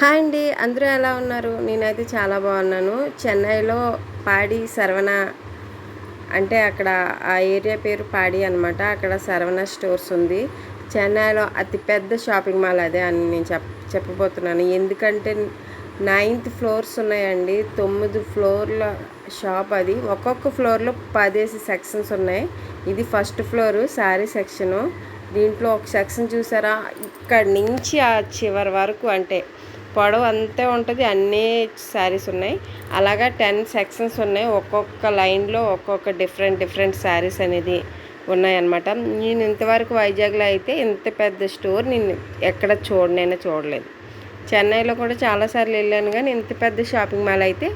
Hi అండి, అందరూ ఎలా ఉన్నారు? నేనైతే చాలా బాగున్నాను. చెన్నైలో పాడి సరవణ అంటే అక్కడ ఆ ఏరియా పేరు పాడి అనమాట. అక్కడ సరవణ స్టోర్స్ ఉంది. చెన్నైలో అతిపెద్ద షాపింగ్ మాల్ అదే అని నేను చెప్పబోతున్నాను. ఎందుకంటే 9th ఫ్లోర్స్ ఉన్నాయండి. 9 ఫ్లోర్ల షాప్ అది. ఒక్కొక్క ఫ్లోర్లో 10 సెక్షన్స్ ఉన్నాయి. ఇది ఫస్ట్ ఫ్లోరు శారీ సెక్షను. దీంట్లో ఒక సెక్షన్ చూసారా, ఇక్కడి నుంచి ఆ చివరి వరకు అంటే పొడవు అంతే ఉంటుంది. అన్నీ శారీస్ ఉన్నాయి. అలాగా 10 సెక్షన్స్ ఉన్నాయి. ఒక్కొక్క లైన్లో ఒక్కొక్క డిఫరెంట్ శారీస్ అనేది ఉన్నాయన్నమాట. నేను ఇంతవరకు వైజాగ్లో అయితే ఇంత పెద్ద స్టోర్ నేను ఎక్కడ చూడలేదు. చెన్నైలో కూడా చాలాసార్లు వెళ్ళాను, కానీ ఇంత పెద్ద షాపింగ్ మాల్ అయితే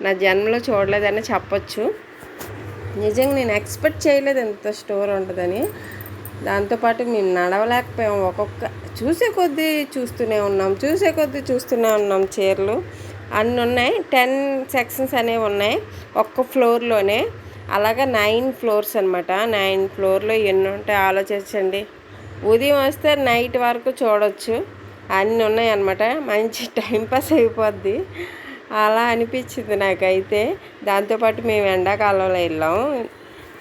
నా జన్మలో చూడలేదని చెప్పొచ్చు. నిజంగా నేను ఎక్స్పెక్ట్ చేయలేదు ఇంత స్టోర్ ఉంటుందని. దాంతోపాటు మేము నడవలేకపోయాం. చూసే కొద్దీ చూస్తూనే ఉన్నాం. చీరలు అన్నీ ఉన్నాయి. 10 సెక్షన్స్ అనేవి ఉన్నాయి ఒక్క ఫ్లోర్లోనే. అలాగా 9 ఫ్లోర్స్ అనమాట. 9 ఫ్లోర్లో ఎన్ని ఉంటాయి ఆలోచించండి. ఉదయం వస్తే నైట్ వరకు చూడవచ్చు. అన్నీ ఉన్నాయి అన్నమాట. మంచి టైంపాస్ అయిపోద్ది. అలా అనిపించింది నాకైతే. దాంతోపాటు మేము ఎండాకాలంలో వెళ్ళాం,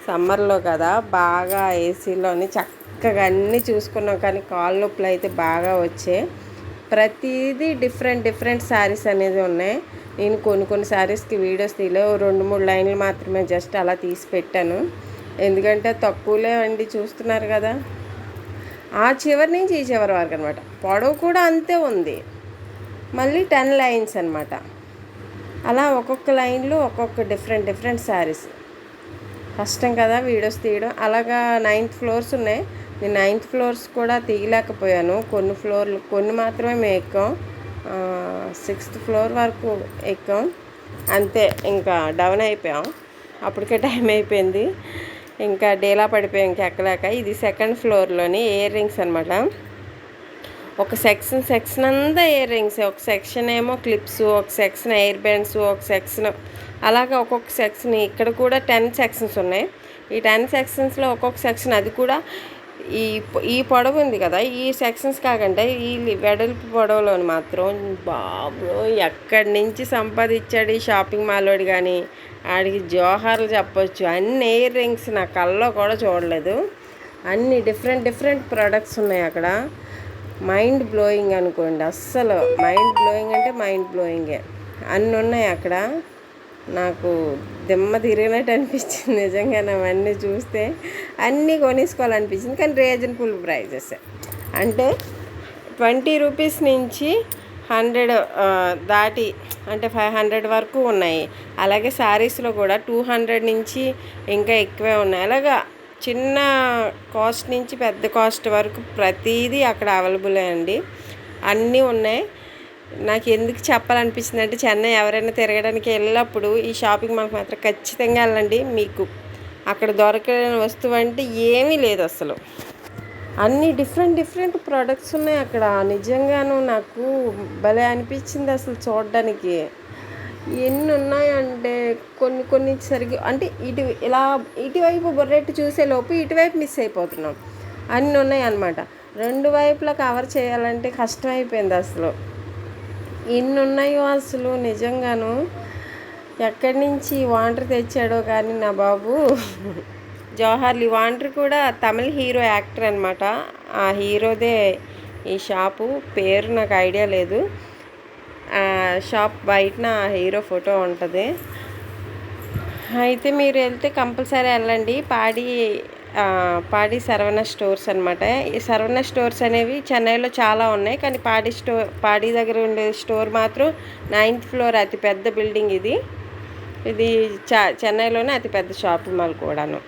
సమ్మర్లో కదా, బాగా ఏసీలోని చక్కగా అన్నీ చూసుకున్నాం. కానీ కాళ్ళ నొప్పులు అయితే బాగా వచ్చాయి. ప్రతిదీ డిఫరెంట్ శారీస్ అనేది ఉన్నాయి. నేను కొన్ని శారీస్కి వీడియోస్ తీయలేవు. 2-3 లైన్లు మాత్రమే జస్ట్ అలా తీసి పెట్టాను. ఎందుకంటే తక్కువలే అండి, చూస్తున్నారు కదా. ఆ చివరి నుంచి ఈ చివరి వరకు అనమాట. పొడవు కూడా అంతే ఉంది. మళ్ళీ 10 లైన్స్ అనమాట. అలా ఒక్కొక్క లైన్లో ఒక్కొక్క డిఫరెంట్ శారీస్. కష్టం కదా వీడియోస్ తీయడం. అలాగా 9th ఫ్లోర్స్ ఉన్నాయి. నేను 9th ఫ్లోర్స్ కూడా తీయలేకపోయాను. కొన్ని మాత్రమే మేము ఎక్కాం. 6th ఫ్లోర్ వరకు ఎక్కాం. అంతే, ఇంకా డౌన్ అయిపోయాం. అప్పటికే టైం అయిపోయింది. ఇంకా డేలా పడిపోయాం ఇంకా ఎక్కలేక. ఇది 2nd ఫ్లోర్లోని ఇయర్ రింగ్స్ అనమాట. ఒక సెక్షన్ అంతా ఇయర్ రింగ్స్. ఒక సెక్షన్ ఏమో క్లిప్స్, ఒక సెక్షన్ ఎయిర్ బ్యాండ్స్, ఒక సెక్షన్ అలాగా ఒక్కొక్క సెక్షన్. ఇక్కడ కూడా 10 సెక్షన్స్ ఉన్నాయి. ఈ 10 సెక్షన్స్లో ఒక్కొక్క సెక్షన్ అది కూడా ఈ పొడవు ఉంది కదా, ఈ సెక్షన్స్ కాకుండా ఈ వెడల్పు పొడవులోని మాత్రం బాబు ఎక్కడి నుంచి సంపాదించాడు ఈ షాపింగ్ మాల్లోడు. కానీ ఆడికి జోహార్లు చెప్పొచ్చు. అన్ని ఇయర్ రింగ్స్ నా కల్లో కూడా చూడలేదు. అన్ని డిఫరెంట్ ప్రొడక్ట్స్ ఉన్నాయి అక్కడ. మైండ్ బ్లోయింగ్ అనుకోండి. అస్సలు మైండ్ బ్లోయింగ్ అంటే మైండ్ బ్లోయింగే. అన్నీ ఉన్నాయి అక్కడ. నాకు దిమ్మ తిరిగినట్టు అనిపించింది నిజంగా. అవన్నీ చూస్తే అన్నీ కొనేసుకోవాలనిపించింది. కానీ రీజనబుల్ ప్రైజెస్ అంటే 20 రూపీస్ నుంచి 100 దాటి అంటే 500 వరకు ఉన్నాయి. అలాగే శారీస్లో కూడా 200 నుంచి ఇంకా ఎక్కువే ఉన్నాయి. అలాగా చిన్న కాస్ట్ నుంచి పెద్ద కాస్ట్ వరకు ప్రతిదీ అక్కడ అవైలబులే అండి. అన్నీ ఉన్నాయి. నాకు ఎందుకు చెప్పాలనిపించింది అంటే, చెన్నై ఎవరైనా తిరగడానికి వెళ్ళినప్పుడు ఈ షాపింగ్ మాల్కి మాత్రం ఖచ్చితంగా వెళ్ళండి. మీకు అక్కడ దొరకని వస్తువు అంటే ఏమీ లేదు అసలు. అన్ని డిఫరెంట్ ప్రోడక్ట్స్ ఉన్నాయి అక్కడ. నిజంగాను నాకు భలే అనిపించింది అసలు చూడడానికి. ఎన్ని ఉన్నాయంటే కొన్ని సరిగ్గా అంటే ఇటువైపు బొర్రెట్టు చూసేలోపు ఇటువైపు మిస్ అయిపోతున్నాం. అన్నీ ఉన్నాయి అన్నమాట. 2 వైపులా కవర్ చేయాలంటే కష్టం అయిపోయింది అసలు. ఎన్ని ఉన్నాయో అసలు నిజంగాను. ఎక్కడి నుంచి వాంటర్ తెచ్చాడో కానీ నా బాబు. జవహర్లు వాంటర్ కూడా తమిళ హీరో యాక్టర్ అనమాట. ఆ హీరోదే ఈ షాపు. పేరు నాకు ఐడియా లేదు. షాప్ బయటన హీరో ఫోటో ఉంటుంది. అయితే మీరు వెళ్తే కంపల్సరీ వెళ్ళండి. పాడి సరవణ స్టోర్స్ అనమాట. ఈ సరవణ స్టోర్స్ అనేవి చెన్నైలో చాలా ఉన్నాయి. కానీ పాడి దగ్గర ఉండే స్టోర్ మాత్రం 9th ఫ్లోర్ అతిపెద్ద బిల్డింగ్ ఇది. చెన్నైలోనే అతిపెద్ద షాపింగ్ మాల్ కూడాను.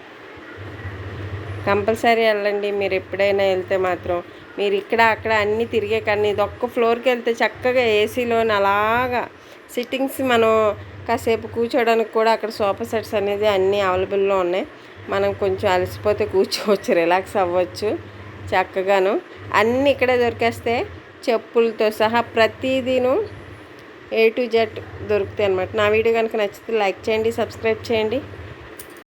కంపల్సరీ వెళ్ళండి. మీరు ఎప్పుడైనా వెళ్తే మాత్రం. మీరు ఇక్కడ అక్కడ అన్నీ తిరిగే కానీ ఇది ఒక్క ఫ్లోర్కి వెళ్తే చక్కగా ఏసీలోని అలాగా సిట్టింగ్స్, మనం కాసేపు కూర్చోడానికి కూడా అక్కడ సోఫా సెట్స్ అనేది అన్నీ అవైలబుల్లో ఉన్నాయి. మనం కొంచెం అలసిపోతే కూర్చోవచ్చు, రిలాక్స్ అవ్వచ్చు చక్కగాను. అన్నీ ఇక్కడే దొరికేస్తే చెప్పులతో సహా ప్రతిదీను A to Z దొరుకుతాయి అన్నమాట. నా వీడియో కనుక నచ్చితే లైక్ చేయండి, సబ్స్క్రైబ్ చేయండి.